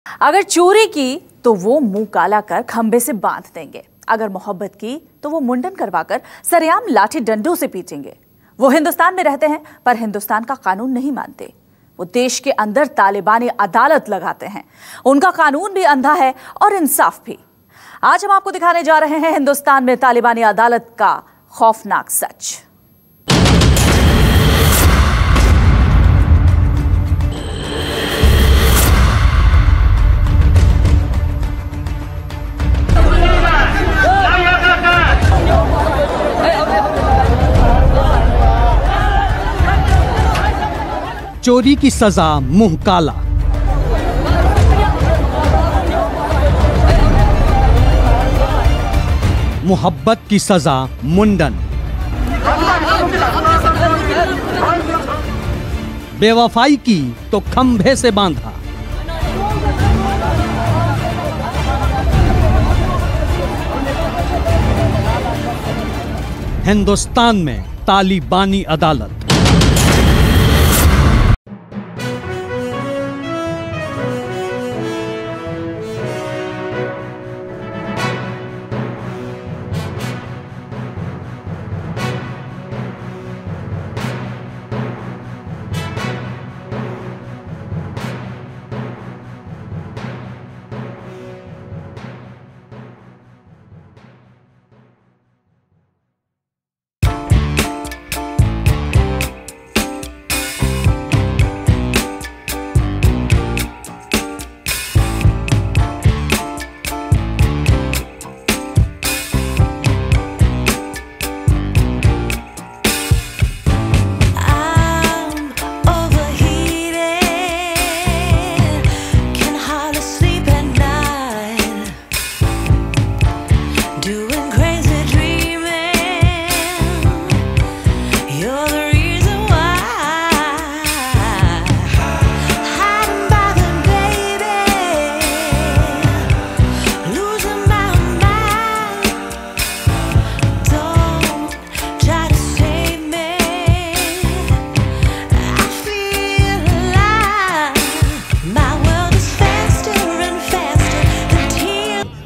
अगर चोरी की तो वो मुंह काला कर खंबे से बांध देंगे, अगर मोहब्बत की तो वो मुंडन करवाकर सरेआम लाठी डंडों से पीटेंगे। वो हिंदुस्तान में रहते हैं पर हिंदुस्तान का कानून नहीं मानते। वो देश के अंदर तालिबानी अदालत लगाते हैं। उनका कानून भी अंधा है और इंसाफ भी। आज हम आपको दिखाने जा रहे हैं हिंदुस्तान में तालिबानी अदालत का खौफनाक सच। चोरी की सजा मुंह काला। मोहब्बत की सजा मुंडन। बेवफाई की तो खंभे से बांधा। हिंदुस्तान में तालिबानी अदालत।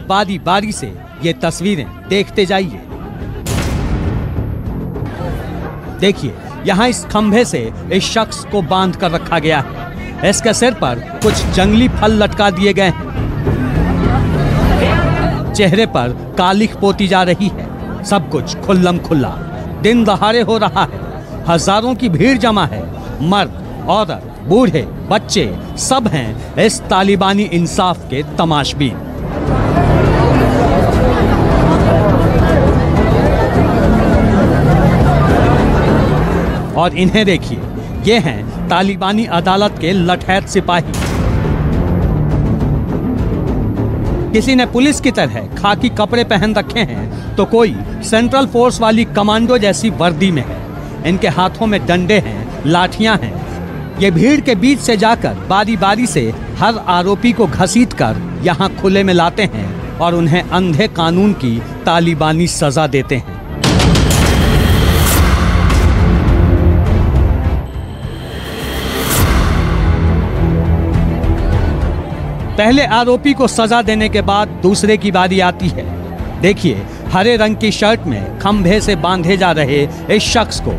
बारी बारी से ये तस्वीरें देखते जाइए। देखिए, यहाँ इस खंभे से इस शख्स को बांध कर रखा गया है। इसके सिर पर कुछ जंगली फल लटका दिए गए हैं। चेहरे पर कालिख पोती जा रही है। सब कुछ खुल्लम खुल्ला दिन दहाड़े हो रहा है। हजारों की भीड़ जमा है। मर्द, औरत, बूढ़े, बच्चे सब हैं इस तालिबानी इंसाफ के तमाशबीन। और इन्हें देखिए, ये हैं तालिबानी अदालत के लठैत सिपाही। किसी ने पुलिस की तरह खाकी कपड़े पहन रखे हैं तो कोई सेंट्रल फोर्स वाली कमांडो जैसी वर्दी में है। इनके हाथों में डंडे हैं, लाठियां हैं। ये भीड़ के बीच से जाकर बारी बारी से हर आरोपी को घसीटकर यहाँ खुले में लाते हैं और उन्हें अंधे कानून की तालिबानी सजा देते हैं। पहले आरोपी को सजा देने के बाद दूसरे की बारी आती है। देखिए, हरे रंग की शर्ट में खंभे से बांधे जा रहे इस शख्स को।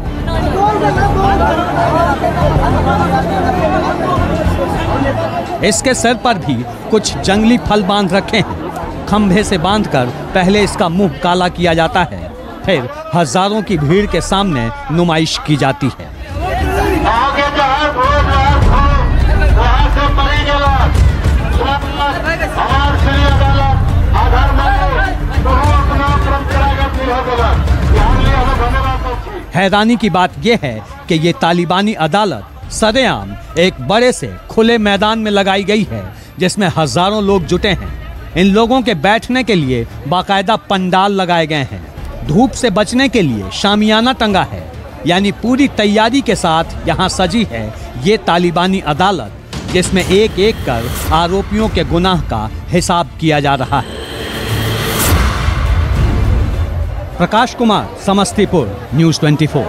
इसके सर पर भी कुछ जंगली फल बांध रखे हैं। खंभे से बांधकर पहले इसका मुंह काला किया जाता है, फिर हजारों की भीड़ के सामने नुमाइश की जाती है। हैरानी की बात यह है कि ये तालिबानी अदालत सरेआम एक बड़े से खुले मैदान में लगाई गई है, जिसमें हजारों लोग जुटे हैं। इन लोगों के बैठने के लिए बाकायदा पंडाल लगाए गए हैं। धूप से बचने के लिए शामियाना टंगा है। यानी पूरी तैयारी के साथ यहाँ सजी है ये तालिबानी अदालत, जिसमें एक एक कर आरोपियों के गुनाह का हिसाब किया जा रहा है। प्रकाश कुमार, समस्तीपुर, न्यूज़ 24।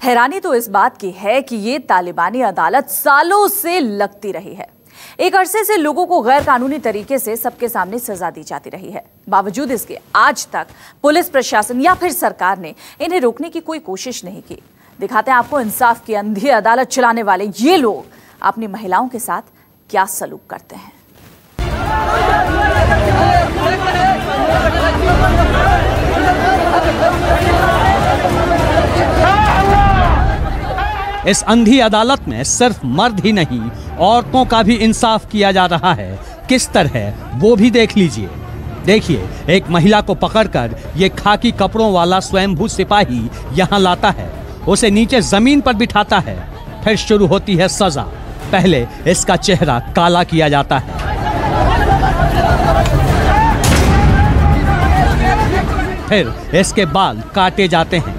हैरानी तो इस बात की है कि ये तालिबानी अदालत सालों से लगती रही है। एक अरसे से लोगों को गैर कानूनी तरीके से सबके सामने सजा दी जाती रही है। बावजूद इसके आज तक पुलिस प्रशासन या फिर सरकार ने इन्हें रोकने की कोई कोशिश नहीं की। दिखाते हैं आपको इंसाफ की अंधी अदालत चलाने वाले ये लोग अपनी महिलाओं के साथ क्या सलूक करते हैं। इस अंधी अदालत में सिर्फ मर्द ही नहीं, औरतों का भी इंसाफ किया जा रहा है। किस तरह वो भी देख लीजिए। देखिए, एक महिला को पकड़कर ये खाकी कपड़ों वाला स्वयंभू सिपाही यहाँ लाता है, उसे नीचे जमीन पर बिठाता है। फिर शुरू होती है सजा। पहले इसका चेहरा काला किया जाता है, फिर इसके बाल काटे जाते हैं।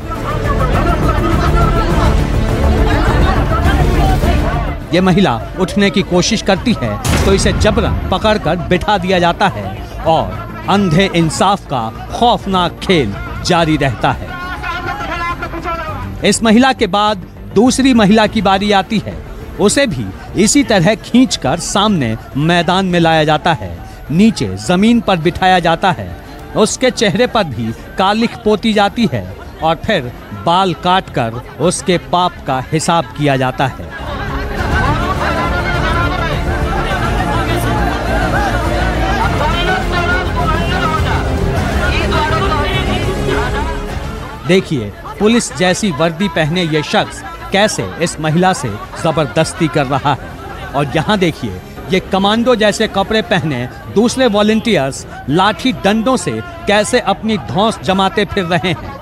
ये महिला उठने की कोशिश करती है तो इसे जबरन पकड़कर बिठा दिया जाता है और अंधे इंसाफ का खौफनाक खेल जारी रहता है। इस महिला के बाद दूसरी महिला की बारी आती है। उसे भी इसी तरह खींचकर सामने मैदान में लाया जाता है, नीचे जमीन पर बिठाया जाता है। उसके चेहरे पर भी कालिख पोती जाती है और फिर बाल काटकर उसके पाप का हिसाब किया जाता है। देखिए, पुलिस जैसी वर्दी पहने ये शख्स कैसे इस महिला से जबरदस्ती कर रहा है। और यहाँ देखिए, ये कमांडो जैसे कपड़े पहने दूसरे वॉलंटियर्स लाठी डंडों से कैसे अपनी धौंस जमाते फिर रहे हैं।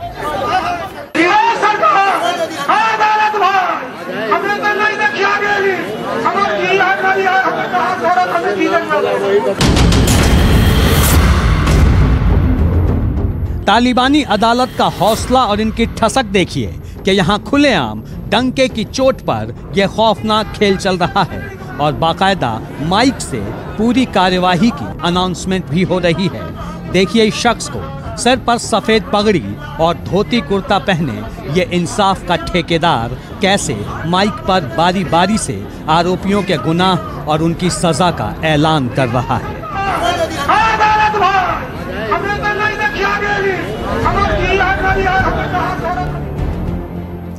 तालिबानी अदालत का हौसला और इनकी ठसक देखिए कि यहाँ खुलेआम डंके की चोट पर यह खौफनाक खेल चल रहा है और बाकायदा माइक से पूरी कार्यवाही की अनाउंसमेंट भी हो रही है। देखिए, इस शख्स को सर पर सफेद पगड़ी और धोती कुर्ता पहने ये इंसाफ का ठेकेदार कैसे माइक पर बारी बारी से आरोपियों के गुनाह और उनकी सजा का ऐलान कर रहा है।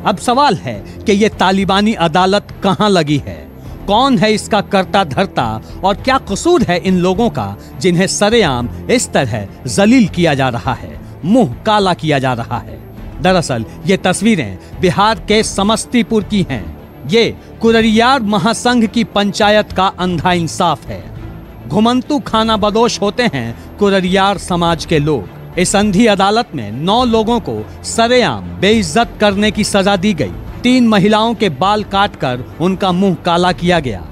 अब सवाल है कि ये तालिबानी अदालत कहां लगी है, कौन है इसका कर्ता धर्ता और क्या कसूर है इन लोगों का जिन्हें सरेआम इस तरह जलील किया जा रहा है, मुंह काला किया जा रहा है। दरअसल ये तस्वीरें बिहार के समस्तीपुर की हैं। ये कुररियार महासंघ की पंचायत का अंधा इंसाफ है। घुमंतू खाना बदोश होते हैं कुररियार समाज के लोग। इस अंधी अदालत में 9 लोगों को सरेआम बेइज्जत करने की सजा दी गई। 3 महिलाओं के बाल काटकर उनका मुंह काला किया गया।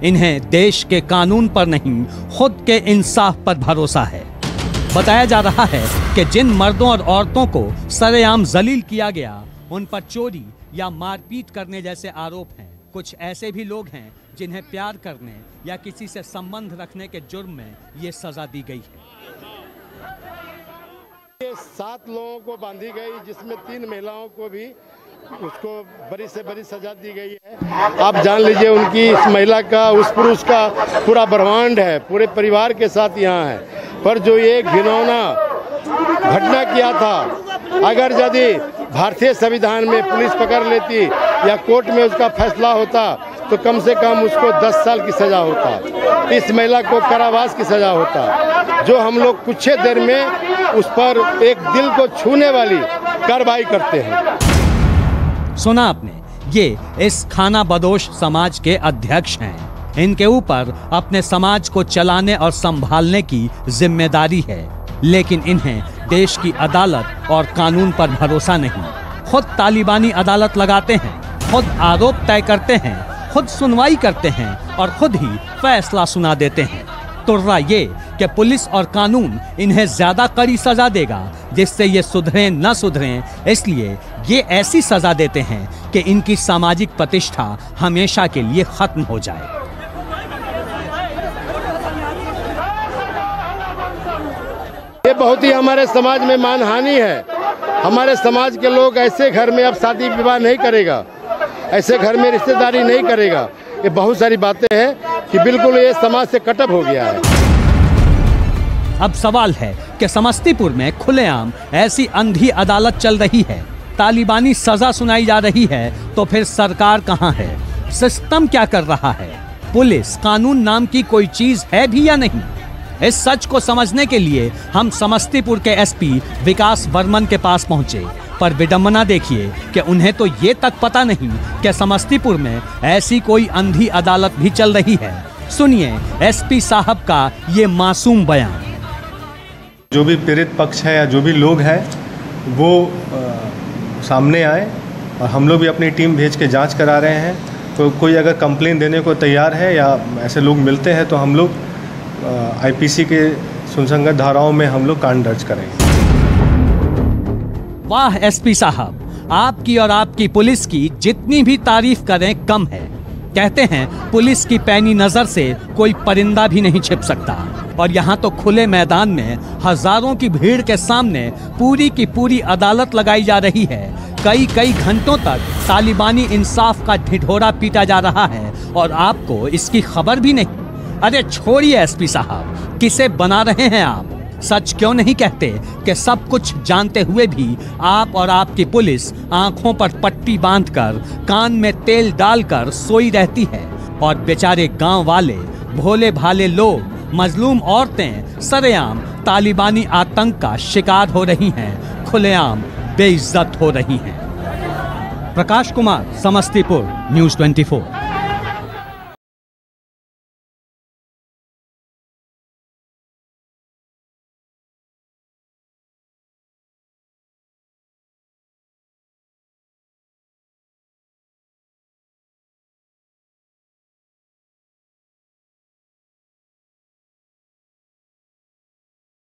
इन्हें देश के कानून पर नहीं, खुद के इंसाफ पर भरोसा है। बताया जा रहा है कि जिन मर्दों और औरतों को सरेआम जलील किया गया, उन पर चोरी या मारपीट करने जैसे आरोप हैं। कुछ ऐसे भी लोग हैं जिन्हें प्यार करने या किसी से संबंध रखने के जुर्म में ये सजा दी गई है। 7 लोगों को बांधी गई, जिसमें 3 महिलाओं को भी उसको बड़ी से बड़ी सजा दी गई है। आप जान लीजिए, उनकी इस महिला का, उस पुरुष का पूरा ब्रह्मांड है, पूरे परिवार के साथ यहाँ है। पर जो ये घिनौना घटना किया था, अगर यदि भारतीय संविधान में पुलिस पकड़ लेती या कोर्ट में उसका फैसला होता तो कम से कम उसको 10 साल की सजा होता, इस महिला को कारावास की सजा होता। जो हम लोग कुछ देर में उस पर एक दिल को छूने वाली कार्रवाई करते हैं। सुना आपने, ये इस खाना बदोश समाज के अध्यक्ष हैं। इनके ऊपर अपने समाज को चलाने और संभालने की जिम्मेदारी है, लेकिन इन्हें देश की अदालत और कानून पर भरोसा नहीं। खुद तालिबानी अदालत लगाते हैं, खुद आरोप तय करते हैं, खुद सुनवाई करते हैं और खुद ही फैसला सुना देते हैं। तुर्रा ये कि पुलिस और कानून इन्हें ज्यादा कड़ी सजा देगा, जिससे ये सुधरें न सुधरें, इसलिए ये ऐसी सजा देते हैं कि इनकी सामाजिक प्रतिष्ठा हमेशा के लिए खत्म हो जाए। ये बहुत ही हमारे समाज में मानहानि है। हमारे समाज के लोग ऐसे घर में अब शादी विवाह नहीं करेगा, ऐसे घर में रिश्तेदारी नहीं करेगा। ये बहुत सारी बातें हैं कि बिल्कुल ये समाज से कटअप हो गया है। अब सवाल है कि समस्तीपुर में खुलेआम ऐसी अंधी अदालत चल रही है, तालिबानी सजा सुनाई जा रही है, तो फिर सरकार कहाँ है? सिस्टम क्या कर रहा है? पुलिस कानून नाम की कोई चीज है भी या नहीं? इस सच को समझने के लिए हम समस्तीपुर के एसपी विकास वर्मन के पास पहुंचे, पर विडंबना देखिए कि उन्हें तो ये तक पता नहीं कि समस्तीपुर में ऐसी कोई अंधी अदालत भी चल रही है। सुनिए एसपी साहब का ये मासूम बयान। जो भी पीड़ित पक्ष है या जो भी लोग हैं वो सामने आए और हम लोग भी अपनी टीम भेज के जांच करा रहे हैं। तो कोई अगर कंप्लेन देने को तैयार है या ऐसे लोग मिलते हैं तो हम लोग आईपीसी के सुसंगत धाराओं में हम लोग कांड दर्ज करेंगे। वाह एसपी साहब, आपकी और आपकी पुलिस की जितनी भी तारीफ करें कम है। कहते हैं पुलिस की पैनी नजर से कोई परिंदा भी नहीं छिप सकता, और यहाँ तो खुले मैदान में हजारों की भीड़ के सामने पूरी की पूरी अदालत लगाई जा रही है। कई घंटों तक तालिबानी इंसाफ का ढिढोरा पीटा जा रहा है और आपको इसकी खबर भी नहीं। अरे छोड़िए एसपी साहब, किसे बना रहे हैं आप? सच क्यों नहीं कहते कि सब कुछ जानते हुए भी आप और आपकी पुलिस आंखों पर पट्टी बांधकर कान में तेल डालकर सोई रहती है, और बेचारे गांव वाले भोले भाले लोग, मजलूम औरतें सरेआम तालिबानी आतंक का शिकार हो रही हैं, खुलेआम बेइज्जत हो रही हैं। प्रकाश कुमार, समस्तीपुर, न्यूज़ 24।